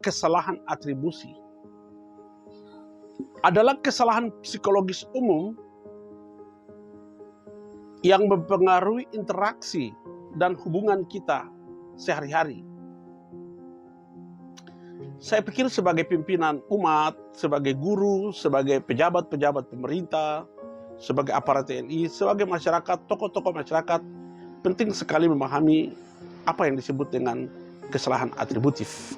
kesalahan atribusi adalah kesalahan psikologis umum yang mempengaruhi interaksi dan hubungan kita sehari-hari. Saya pikir sebagai pimpinan umat, sebagai guru, sebagai pejabat-pejabat pemerintah, sebagai aparat TNI, sebagai masyarakat, tokoh-tokoh masyarakat, penting sekali memahami apa yang disebut dengan kesalahan atributif.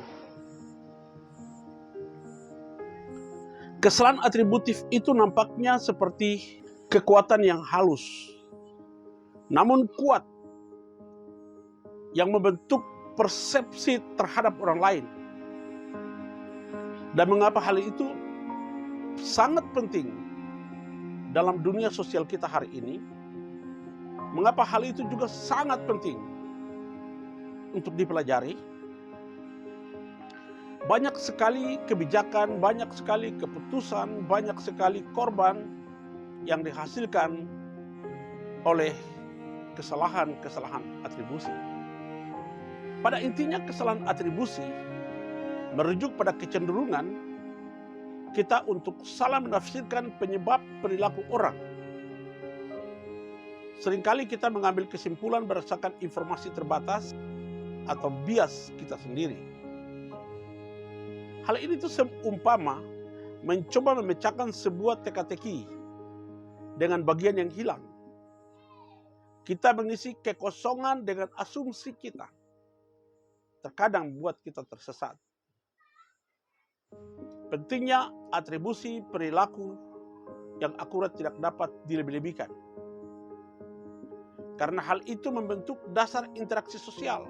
Kesalahan atributif itu nampaknya seperti kekuatan yang halus, namun kuat, yang membentuk persepsi terhadap orang lain. Dan mengapa hal itu sangat penting dalam dunia sosial kita hari ini? Mengapa hal itu juga sangat penting untuk dipelajari? Banyak sekali kebijakan, banyak sekali keputusan, banyak sekali korban yang dihasilkan oleh kesalahan-kesalahan atribusi. Pada intinya kesalahan atribusi merujuk pada kecenderungan kita untuk salah menafsirkan penyebab perilaku orang. Seringkali kita mengambil kesimpulan berdasarkan informasi terbatas atau bias kita sendiri. Hal ini tuh seumpama mencoba memecahkan sebuah teka-teki dengan bagian yang hilang. Kita mengisi kekosongan dengan asumsi kita. Terkadang membuat kita tersesat. Pentingnya atribusi perilaku yang akurat tidak dapat dilebih-lebihkan. Karena hal itu membentuk dasar interaksi sosial,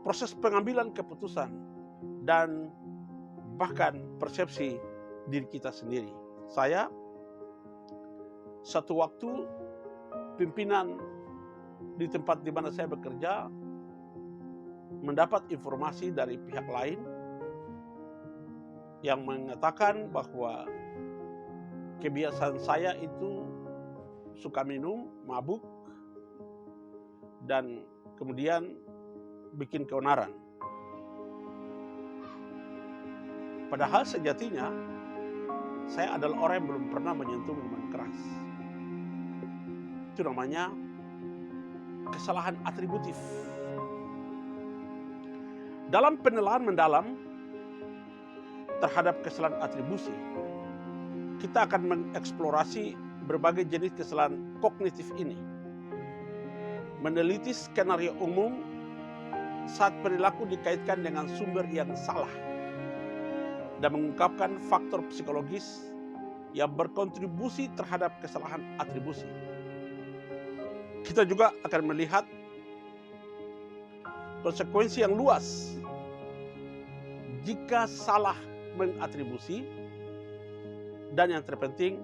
proses pengambilan keputusan, dan bahkan persepsi diri kita sendiri. Saya satu waktu pimpinan di tempat di mana saya bekerja mendapat informasi dari pihak lain yang mengatakan bahwa kebiasaan saya itu suka minum, mabuk, dan kemudian bikin keonaran. Padahal sejatinya saya adalah orang yang belum pernah menyentuh minuman keras. Itu namanya kesalahan atributif. Dalam penelaahan mendalam terhadap kesalahan atribusi, kita akan mengeksplorasi berbagai jenis kesalahan kognitif ini, meneliti skenario umum saat perilaku dikaitkan dengan sumber yang salah, dan mengungkapkan faktor psikologis yang berkontribusi terhadap kesalahan atribusi. Kita juga akan melihat konsekuensi yang luas jika salah mengatribusi, dan yang terpenting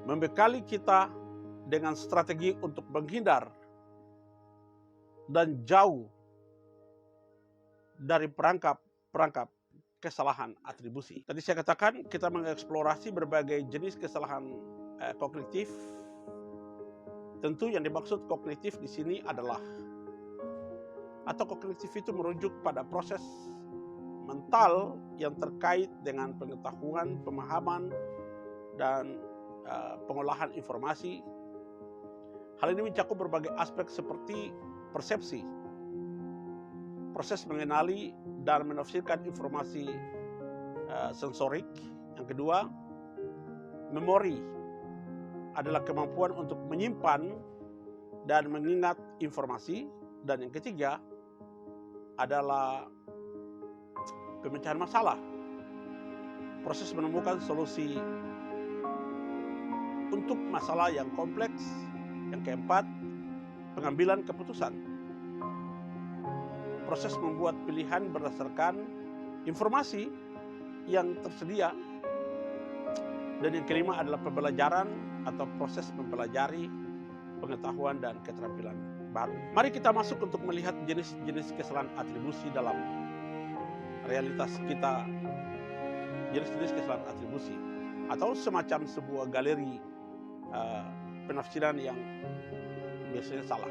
membekali kita dengan strategi untuk menghindar dan jauh dari perangkap kesalahan atribusi. Tadi saya katakan kita mengeksplorasi berbagai jenis kesalahan kognitif. Tentu yang dimaksud kognitif di sini adalah, atau kognitif itu merujuk pada proses mental yang terkait dengan pengetahuan, pemahaman, dan pengolahan informasi. Hal ini mencakup berbagai aspek seperti persepsi, proses mengenali dan menafsirkan informasi sensorik. Yang kedua, memori adalah kemampuan untuk menyimpan dan mengingat informasi. Dan yang ketiga adalah pemecahan masalah, proses menemukan solusi untuk masalah yang kompleks. Yang keempat, pengambilan keputusan, proses membuat pilihan berdasarkan informasi yang tersedia. Dan yang kelima adalah pembelajaran atau proses mempelajari pengetahuan dan keterampilan baru. Mari kita masuk untuk melihat jenis-jenis kesalahan atribusi dalam realitas kita, jenis-jenis kesalahan atribusi, atau semacam sebuah galeri penafsiran yang biasanya salah.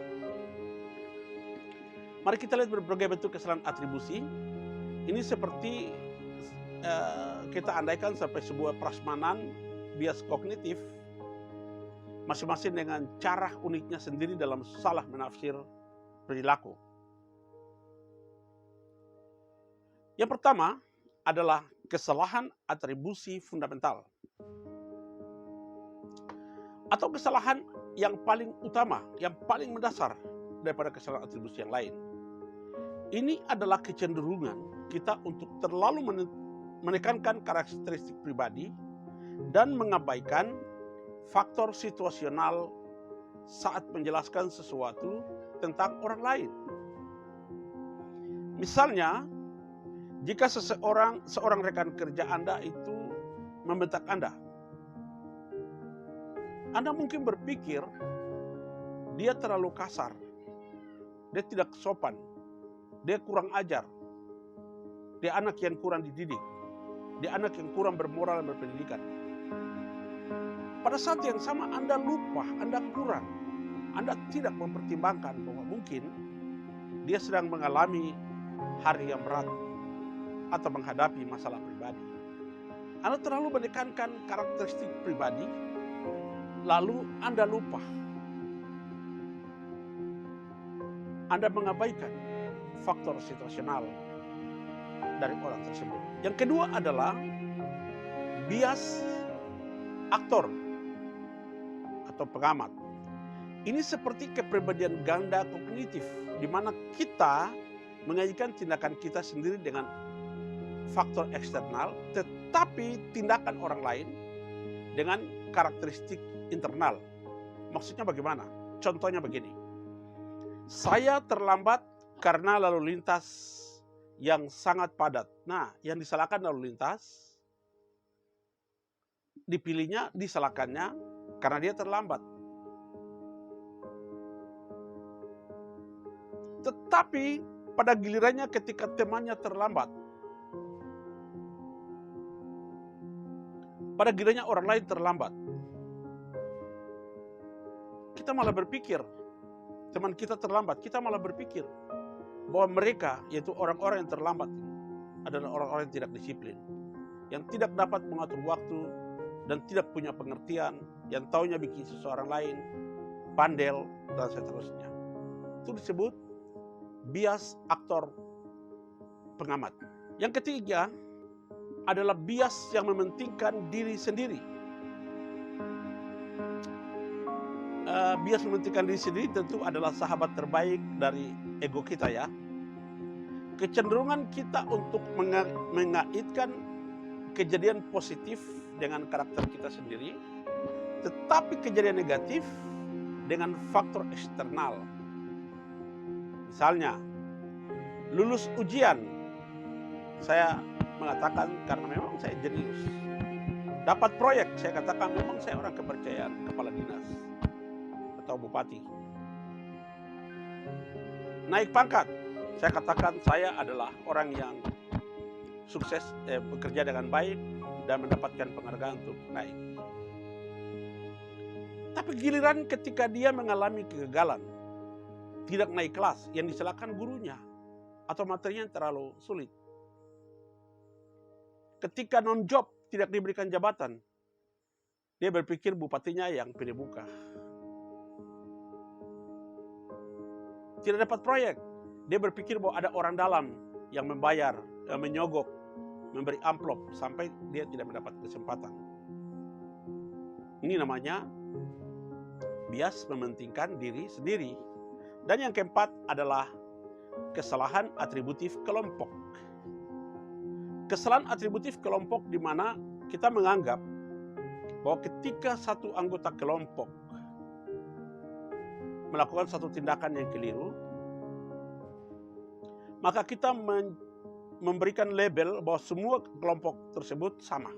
Mari kita lihat berbagai bentuk kesalahan atribusi. Ini seperti kita andaikan sampai sebuah prasmanan bias kognitif, masing-masing dengan cara uniknya sendiri dalam salah menafsir perilaku. Yang pertama adalah kesalahan atribusi fundamental, atau kesalahan yang paling utama, yang paling mendasar daripada kesalahan atribusi yang lain. Ini adalah kecenderungan kita untuk terlalu menekankan karakteristik pribadi dan mengabaikan faktor situasional saat menjelaskan sesuatu tentang orang lain. Misalnya, jika seorang rekan kerja Anda itu membentak Anda mungkin berpikir dia terlalu kasar, dia tidak sopan, dia kurang ajar, dia anak yang kurang dididik, dia anak yang kurang bermoral dan berpendidikan. Pada saat yang sama Anda lupa, Anda kurang, Anda tidak mempertimbangkan bahwa mungkin dia sedang mengalami hari yang berat atau menghadapi masalah pribadi. Anda terlalu menekankan karakteristik pribadi, lalu Anda lupa. Anda mengabaikan faktor situasional dari orang tersebut. Yang kedua adalah bias aktor atau pengamat. Ini seperti kepribadian ganda kognitif, di mana kita mengaitkan tindakan kita sendiri dengan faktor eksternal, tetapi tindakan orang lain dengan karakteristik internal. Maksudnya bagaimana? Contohnya begini. Saya terlambat karena lalu lintas yang sangat padat. Nah, yang disalahkan lalu lintas, disalahkannya karena dia terlambat. Tetapi pada gilirannya ketika temannya terlambat, pada gilirannya orang lain terlambat, kita malah berpikir, teman kita terlambat, kita malah berpikir bahwa mereka, yaitu orang-orang yang terlambat, adalah orang-orang yang tidak disiplin, yang tidak dapat mengatur waktu, dan tidak punya pengertian, yang taunya bikin seseorang lain bandel, dan seterusnya. Itu disebut bias aktor pengamat. Yang ketiga adalah bias yang mementingkan diri sendiri. Bias mementingkan diri sendiri tentu adalah sahabat terbaik dari ego kita ya. Kecenderungan kita untuk mengaitkan kejadian positif dengan karakter kita sendiri, tetapi kejadian negatif dengan faktor eksternal. Misalnya, lulus ujian, saya mengatakan karena memang saya jenius. Dapat proyek, saya katakan memang saya orang kepercayaan kepala dinas atau bupati. Naik pangkat, saya katakan saya adalah orang yang sukses, bekerja dengan baik dan mendapatkan penghargaan untuk naik. Tapi giliran ketika dia mengalami kegagalan, tidak naik kelas, yang disalahkan gurunya atau materinya terlalu sulit. Ketika non-job, tidak diberikan jabatan, dia berpikir bupatinya yang pilih muka. Tidak dapat proyek, dia berpikir bahwa ada orang dalam yang membayar, yang menyogok, memberi amplop sampai dia tidak mendapat kesempatan. Ini namanya bias mementingkan diri sendiri. Dan yang keempat adalah kesalahan atributif kelompok. Kesalahan atributif kelompok di mana kita menganggap bahwa ketika satu anggota kelompok melakukan satu tindakan yang keliru, maka kita memberikan label bahwa semua kelompok tersebut sama.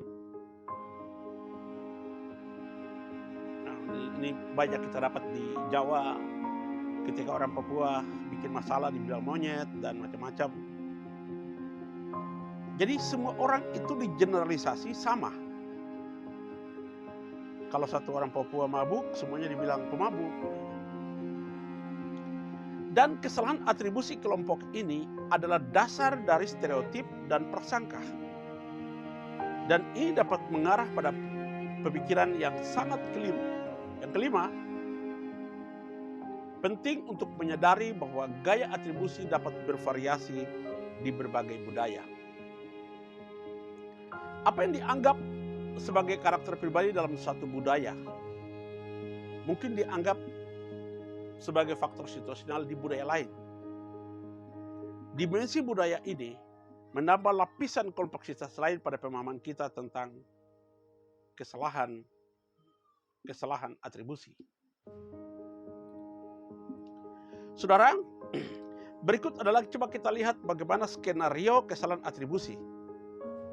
Nah, ini banyak kita dapat di Jawa, ketika orang Papua bikin masalah dibilang monyet dan macam-macam. Jadi semua orang itu digeneralisasi sama. Kalau satu orang Papua mabuk, semuanya dibilang pemabuk. Dan kesalahan atribusi kelompok ini adalah dasar dari stereotip dan prasangka. Dan ini dapat mengarah pada pemikiran yang sangat keliru. Yang kelima, penting untuk menyadari bahwa gaya atribusi dapat bervariasi di berbagai budaya. Apa yang dianggap sebagai karakter pribadi dalam suatu budaya mungkin dianggap sebagai faktor situasional di budaya lain. Dimensi budaya ini menambah lapisan kompleksitas lain pada pemahaman kita tentang kesalahan atribusi. Saudara, berikut adalah coba kita lihat bagaimana skenario kesalahan atribusi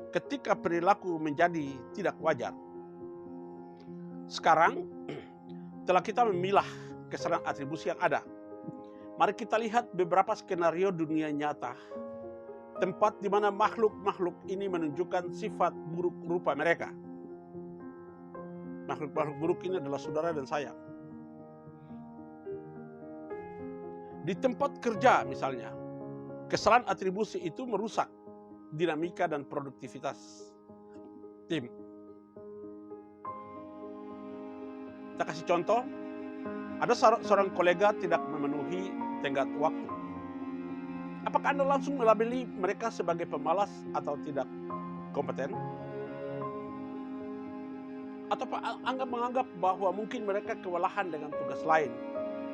ketika perilaku menjadi tidak wajar. Sekarang telah kita memilah kesalahan atribusi yang ada. Mari kita lihat beberapa skenario dunia nyata, tempat di mana makhluk-makhluk ini menunjukkan sifat buruk rupa mereka. Makhluk-makhluk buruk ini adalah saudara dan saya. Di tempat kerja misalnya, kesalahan atribusi itu merusak dinamika dan produktivitas tim. Kita kasih contoh, ada seorang kolega tidak memenuhi tenggat waktu. Apakah Anda langsung melabeli mereka sebagai pemalas atau tidak kompeten? Atau Anda menganggap bahwa mungkin mereka kewalahan dengan tugas lain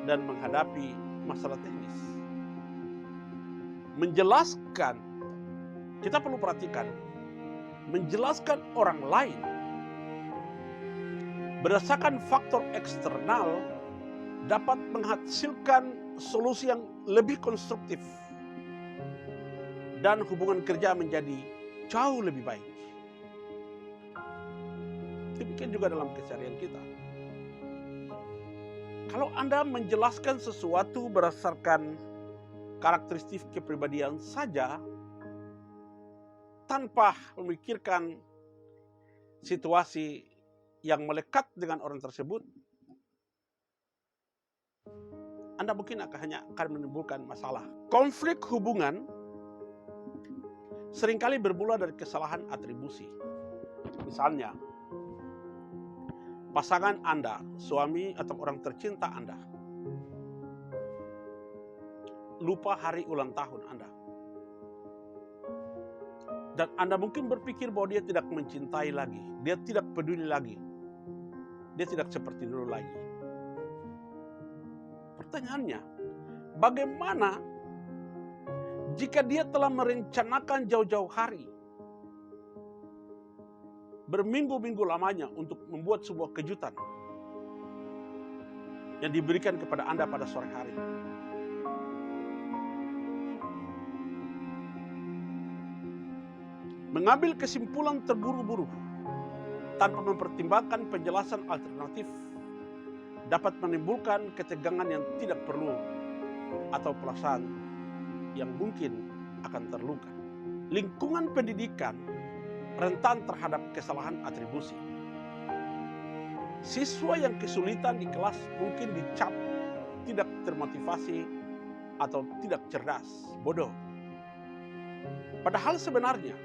dan menghadapi masalah teknis? Menjelaskan, kita perlu perhatikan, menjelaskan orang lain berdasarkan faktor eksternal dapat menghasilkan solusi yang lebih konstruktif dan hubungan kerja menjadi jauh lebih baik. Demikian juga dalam keseharian kita. Kalau Anda menjelaskan sesuatu berdasarkan karakteristik kepribadian saja, tanpa memikirkan situasi yang melekat dengan orang tersebut, Anda mungkin akan menimbulkan masalah. Konflik hubungan seringkali bermula dari kesalahan atribusi. Misalnya, pasangan Anda, suami atau orang tercinta Anda, lupa hari ulang tahun Anda. Dan Anda mungkin berpikir bahwa dia tidak mencintai lagi, dia tidak peduli lagi, dia tidak seperti dulu lagi. Pertanyaannya, bagaimana jika dia telah merencanakan jauh-jauh hari, berminggu-minggu lamanya untuk membuat sebuah kejutan yang diberikan kepada Anda pada sore hari? Mengambil kesimpulan terburu-buru tanpa mempertimbangkan penjelasan alternatif dapat menimbulkan ketegangan yang tidak perlu atau perasaan yang mungkin akan terluka. Lingkungan pendidikan rentan terhadap kesalahan atribusi. Siswa yang kesulitan di kelas mungkin dicap tidak termotivasi atau tidak cerdas, bodoh. Padahal sebenarnya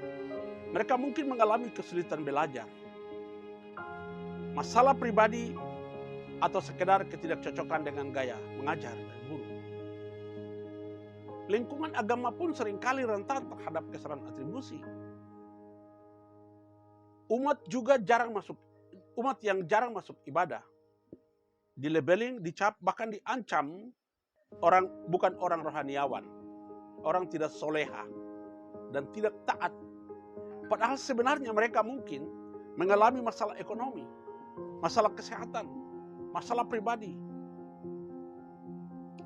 mereka mungkin mengalami kesulitan belajar, masalah pribadi, atau sekedar ketidakcocokan dengan gaya mengajar dan guru. Lingkungan agama pun seringkali rentan terhadap kesalahan atribusi. Umat yang jarang masuk ibadah, dilabeling, dicap, bahkan diancam bukan orang rohaniawan, orang tidak soleha, dan tidak taat. Padahal sebenarnya mereka mungkin mengalami masalah ekonomi, masalah kesehatan, masalah pribadi,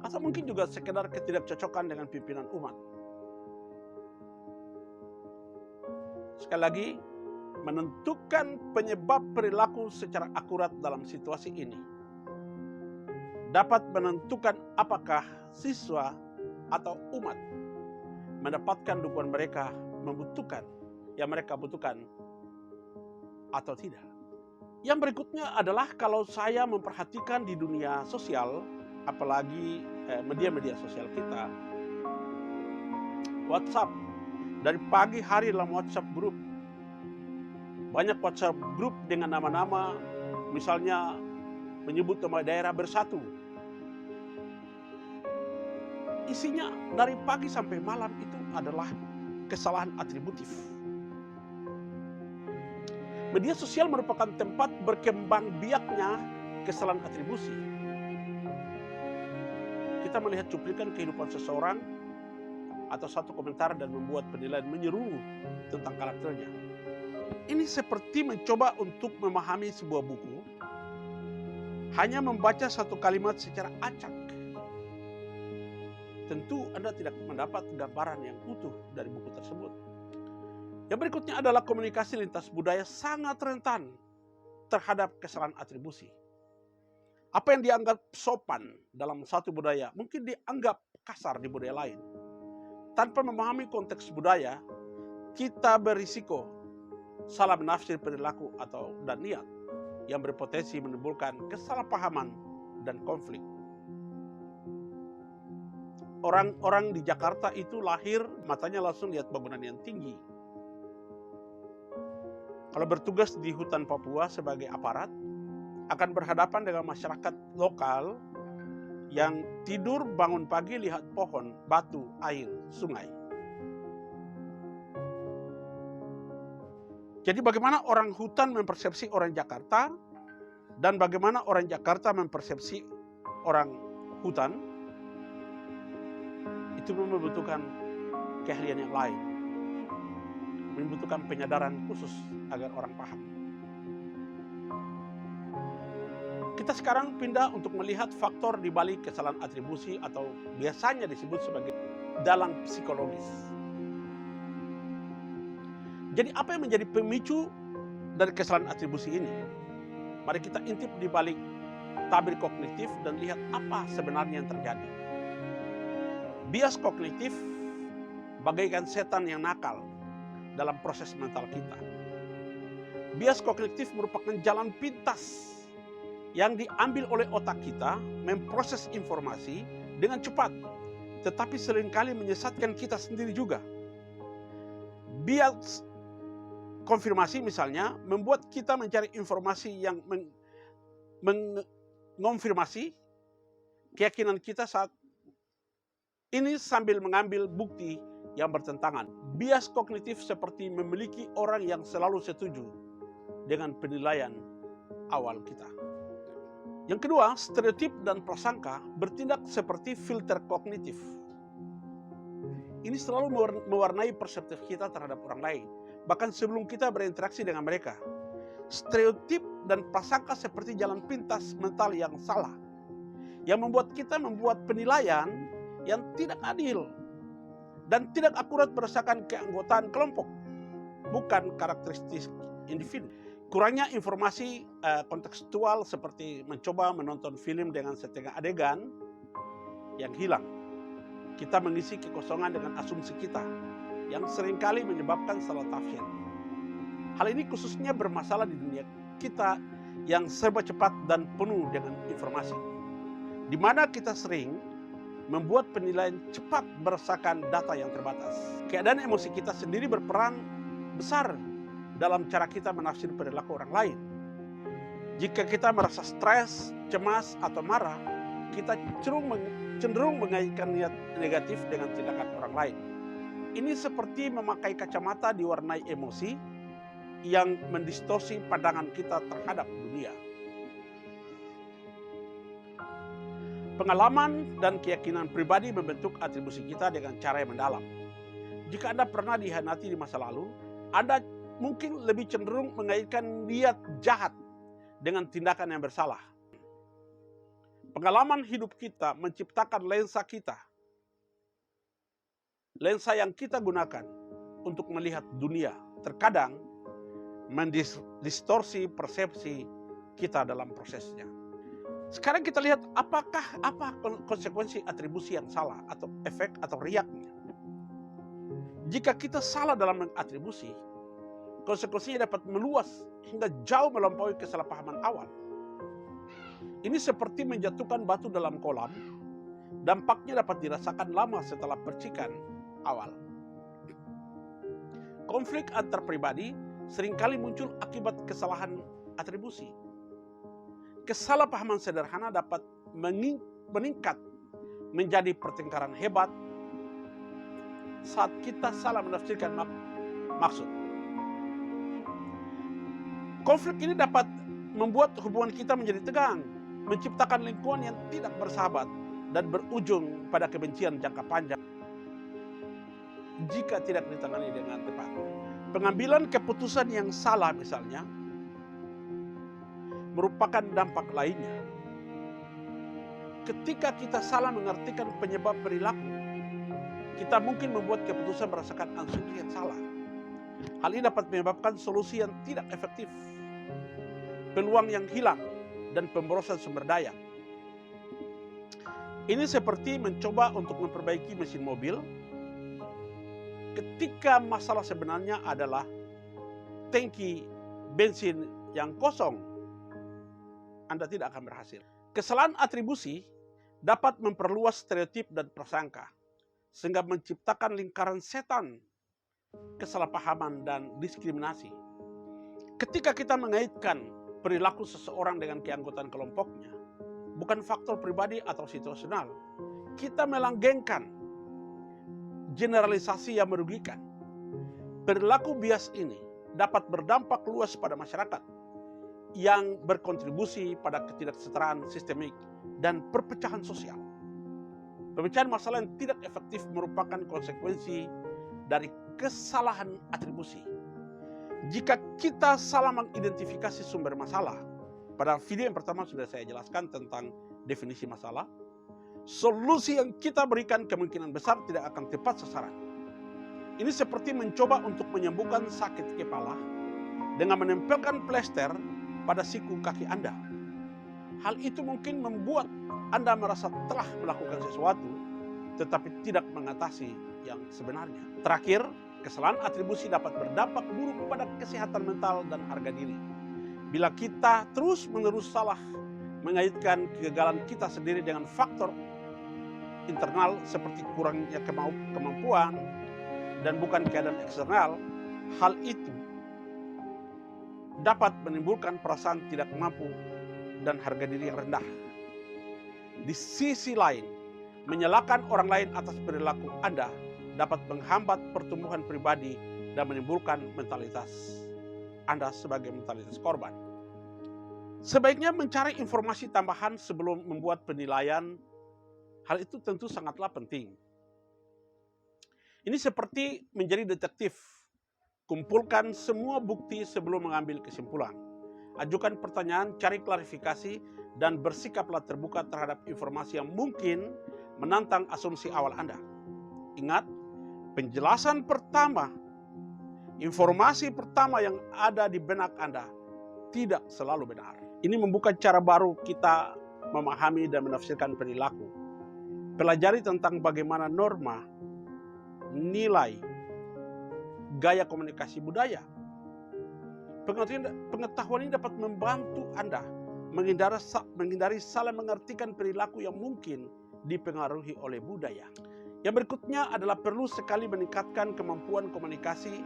atau mungkin juga sekedar ketidakcocokan dengan pimpinan umat. Sekali lagi, menentukan penyebab perilaku secara akurat dalam situasi ini dapat menentukan apakah siswa atau umat mendapatkan dukungan yang mereka butuhkan atau tidak. Yang berikutnya adalah kalau saya memperhatikan di dunia sosial, apalagi media-media sosial kita, WhatsApp, dari pagi hari dalam WhatsApp group, Banyak WhatsApp grup dengan nama-nama, misalnya menyebut nama daerah bersatu. Isinya dari pagi sampai malam itu adalah kesalahan atributif. Media sosial merupakan tempat berkembang biaknya kesalahan atribusi. Kita melihat cuplikan kehidupan seseorang atau satu komentar dan membuat penilaian menyeluruh tentang karakternya. Ini seperti mencoba untuk memahami sebuah buku, hanya membaca satu kalimat secara acak. Tentu Anda tidak mendapat gambaran yang utuh dari buku tersebut. Yang berikutnya adalah komunikasi lintas budaya sangat rentan terhadap kesalahan atribusi. Apa yang dianggap sopan dalam satu budaya mungkin dianggap kasar di budaya lain. Tanpa memahami konteks budaya, kita berisiko salah menafsir perilaku dan niat yang berpotensi menimbulkan kesalahpahaman dan konflik. Orang-orang di Jakarta itu lahir matanya langsung lihat bangunan yang tinggi. Kalau bertugas di hutan Papua sebagai aparat, akan berhadapan dengan masyarakat lokal yang tidur bangun pagi lihat pohon, batu, air, sungai. Jadi bagaimana orang hutan mempersepsi orang Jakarta dan bagaimana orang Jakarta mempersepsi orang hutan, itu membutuhkan keahlian yang lain, membutuhkan penyadaran khusus agar orang paham. Kita sekarang pindah untuk melihat faktor di balik kesalahan atribusi atau biasanya disebut sebagai dalang psikologis. Jadi apa yang menjadi pemicu dari kesalahan atribusi ini? Mari kita intip di balik tabir kognitif dan lihat apa sebenarnya yang terjadi. Bias kognitif bagaikan setan yang nakal dalam proses mental kita. Bias kognitif merupakan jalan pintas yang diambil oleh otak kita memproses informasi dengan cepat, tetapi seringkali menyesatkan kita sendiri juga. Bias konfirmasi misalnya membuat kita mencari informasi yang mengonfirmasi keyakinan kita saat ini sambil mengambil bukti yang bertentangan. Bias kognitif seperti memiliki orang yang selalu setuju dengan penilaian awal kita. Yang kedua, stereotip dan prasangka bertindak seperti filter kognitif. Ini selalu mewarnai persepsi kita terhadap orang lain, bahkan sebelum kita berinteraksi dengan mereka. Stereotip dan prasangka seperti jalan pintas mental yang salah, yang membuat kita membuat penilaian yang tidak adil dan tidak akurat berdasarkan keanggotaan kelompok, bukan karakteristik individu. Kurangnya informasi kontekstual seperti mencoba menonton film dengan setengah adegan yang hilang. Kita mengisi kekosongan dengan asumsi kita yang seringkali menyebabkan salah tafsir. Hal ini khususnya bermasalah di dunia kita yang serba cepat dan penuh dengan informasi, di mana kita sering membuat penilaian cepat berdasarkan data yang terbatas. Keadaan emosi kita sendiri berperan besar dalam cara kita menafsir perilaku orang lain. Jika kita merasa stres, cemas, atau marah, kita cenderung mengaitkan niat negatif dengan tindakan orang lain. Ini seperti memakai kacamata diwarnai emosi yang mendistorsi pandangan kita terhadap dunia. Pengalaman dan keyakinan pribadi membentuk atribusi kita dengan cara yang mendalam. Jika Anda pernah dihianati di masa lalu, Anda mungkin lebih cenderung mengaitkan niat jahat dengan tindakan yang bersalah. Pengalaman hidup kita menciptakan lensa kita. Lensa yang kita gunakan untuk melihat dunia terkadang mendistorsi persepsi kita dalam prosesnya. Sekarang kita lihat apa konsekuensi atribusi yang salah atau efek atau riaknya. Jika kita salah dalam mengatribusi, konsekuensinya dapat meluas hingga jauh melampaui kesalahpahaman awal. Ini seperti menjatuhkan batu dalam kolam, dampaknya dapat dirasakan lama setelah percikan awal. Konflik antar pribadi seringkali muncul akibat kesalahan atribusi. Kesalahpahaman sederhana dapat meningkat menjadi pertengkaran hebat saat kita salah menafsirkan maksud. Konflik ini dapat membuat hubungan kita menjadi tegang, menciptakan lingkungan yang tidak bersahabat, dan berujung pada kebencian jangka panjang jika tidak ditangani dengan tepat. Pengambilan keputusan yang salah misalnya merupakan dampak lainnya. Ketika kita salah mengartikan penyebab perilaku, kita mungkin membuat keputusan berdasarkan asumsi yang salah. Hal ini dapat menyebabkan solusi yang tidak efektif, peluang yang hilang, dan pemborosan sumber daya. Ini seperti mencoba untuk memperbaiki mesin mobil ketika masalah sebenarnya adalah tangki bensin yang kosong. Anda tidak akan berhasil. Kesalahan atribusi dapat memperluas stereotip dan prasangka, sehingga menciptakan lingkaran setan, kesalahpahaman, dan diskriminasi. Ketika kita mengaitkan perilaku seseorang dengan keanggotaan kelompoknya, bukan faktor pribadi atau situasional, kita melanggengkan generalisasi yang merugikan. Perilaku bias ini dapat berdampak luas pada masyarakat yang berkontribusi pada ketidaksetaraan sistemik dan perpecahan sosial. Pemecahan masalah yang tidak efektif merupakan konsekuensi dari kesalahan atribusi. Jika kita salah mengidentifikasi sumber masalah, pada video yang pertama sudah saya jelaskan tentang definisi masalah, solusi yang kita berikan kemungkinan besar tidak akan tepat sasaran. Ini seperti mencoba untuk menyembuhkan sakit kepala dengan menempelkan plester pada siku kaki Anda. Hal itu mungkin membuat Anda merasa telah melakukan sesuatu, tetapi tidak mengatasi yang sebenarnya. Terakhir, kesalahan atribusi dapat berdampak buruk pada kesehatan mental dan harga diri. Bila kita terus-menerus salah mengaitkan kegagalan kita sendiri dengan faktor internal seperti kurangnya kemampuan dan bukan keadaan eksternal, hal itu dapat menimbulkan perasaan tidak mampu dan harga diri yang rendah. Di sisi lain, menyalahkan orang lain atas perilaku Anda dapat menghambat pertumbuhan pribadi dan menimbulkan mentalitas Anda sebagai mentalitas korban. Sebaiknya mencari informasi tambahan sebelum membuat penilaian. Hal itu tentu sangatlah penting. Ini seperti menjadi detektif. Kumpulkan semua bukti sebelum mengambil kesimpulan. Ajukan pertanyaan, cari klarifikasi, dan bersikaplah terbuka terhadap informasi yang mungkin menantang asumsi awal Anda. Ingat, penjelasan pertama, informasi pertama yang ada di benak Anda tidak selalu benar. Ini membuka cara baru kita memahami dan menafsirkan perilaku. Pelajari tentang bagaimana norma, nilai, gaya komunikasi budaya. Pengetahuan ini dapat membantu Anda menghindari salah mengartikan perilaku yang mungkin dipengaruhi oleh budaya. Yang berikutnya adalah perlu sekali meningkatkan kemampuan komunikasi.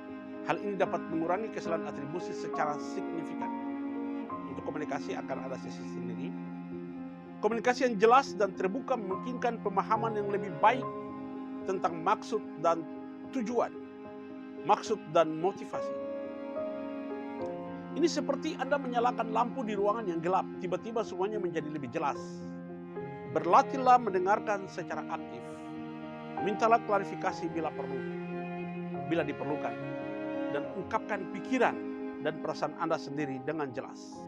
Hal ini dapat mengurangi kesalahan atribusi secara signifikan. Untuk komunikasi akan ada sesi sendiri. Komunikasi yang jelas dan terbuka memungkinkan pemahaman yang lebih baik tentang maksud dan tujuan, maksud dan motivasi. Ini seperti Anda menyalakan lampu di ruangan yang gelap, tiba-tiba semuanya menjadi lebih jelas. Berlatihlah mendengarkan secara aktif. Mintalah klarifikasi bila diperlukan, dan ungkapkan pikiran dan perasaan Anda sendiri dengan jelas.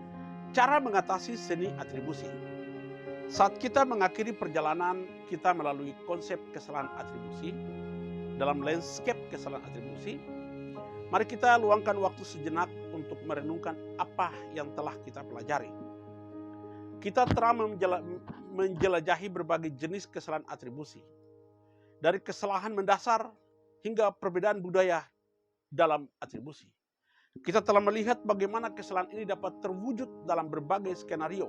Cara mengatasi seni atribusi. Saat kita mengakhiri perjalanan kita melalui konsep kesalahan atribusi, dalam landscape kesalahan atribusi, mari kita luangkan waktu sejenak untuk merenungkan apa yang telah kita pelajari. Kita telah menjelajahi berbagai jenis kesalahan atribusi, dari kesalahan mendasar hingga perbedaan budaya dalam atribusi. Kita telah melihat bagaimana kesalahan ini dapat terwujud dalam berbagai skenario,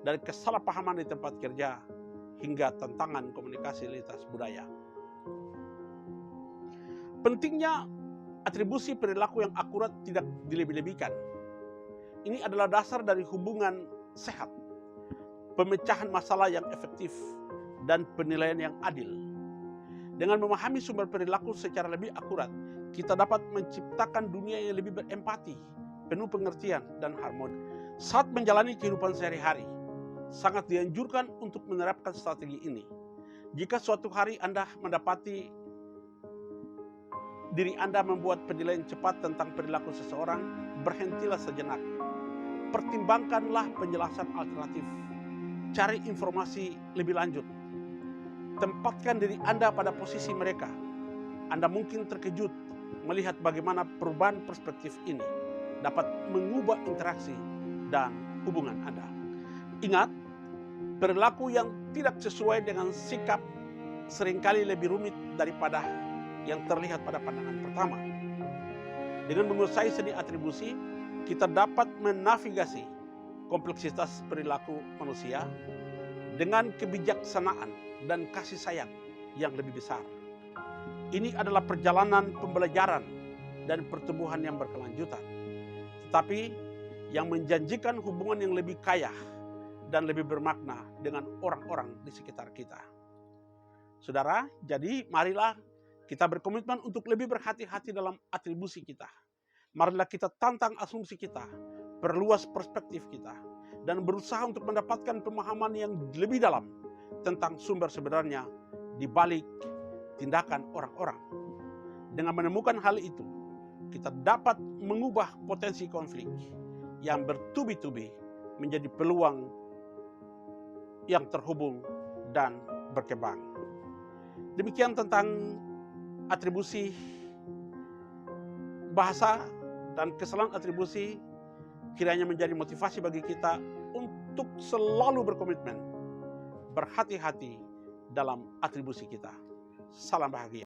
dari kesalahpahaman di tempat kerja hingga tantangan komunikasi lintas budaya. Pentingnya atribusi perilaku yang akurat tidak dilebih-lebihkan. Ini adalah dasar dari hubungan sehat, pemecahan masalah yang efektif, dan penilaian yang adil. Dengan memahami sumber perilaku secara lebih akurat, kita dapat menciptakan dunia yang lebih berempati, penuh pengertian, dan harmoni. Saat menjalani kehidupan sehari-hari, sangat dianjurkan untuk menerapkan strategi ini. Jika suatu hari Anda mendapati diri Anda membuat penilaian cepat tentang perilaku seseorang, berhentilah sejenak. Pertimbangkanlah penjelasan alternatif. Cari informasi lebih lanjut. Tempatkan diri Anda pada posisi mereka. Anda mungkin terkejut melihat bagaimana perubahan perspektif ini dapat mengubah interaksi dan hubungan Anda. Ingat, perilaku yang tidak sesuai dengan sikap seringkali lebih rumit daripada yang terlihat pada pandangan pertama. Dengan menguasai seni atribusi, kita dapat menavigasi kompleksitas perilaku manusia dengan kebijaksanaan dan kasih sayang yang lebih besar. Ini adalah perjalanan pembelajaran dan pertumbuhan yang berkelanjutan, tetapi yang menjanjikan hubungan yang lebih kaya dan lebih bermakna dengan orang-orang di sekitar kita. Saudara, jadi marilah kita berkomitmen untuk lebih berhati-hati dalam atribusi kita. Marilah kita tantang asumsi kita, perluas perspektif kita, dan berusaha untuk mendapatkan pemahaman yang lebih dalam tentang sumber sebenarnya di balik tindakan orang-orang. Dengan menemukan hal itu, kita dapat mengubah potensi konflik yang bertubi-tubi menjadi peluang yang terhubung dan berkembang. Demikian tentang atribusi bahasa dan kesalahan atribusi, kiranya menjadi motivasi bagi kita untuk selalu berkomitmen berhati-hati dalam atribusi kita. Salam bahagia.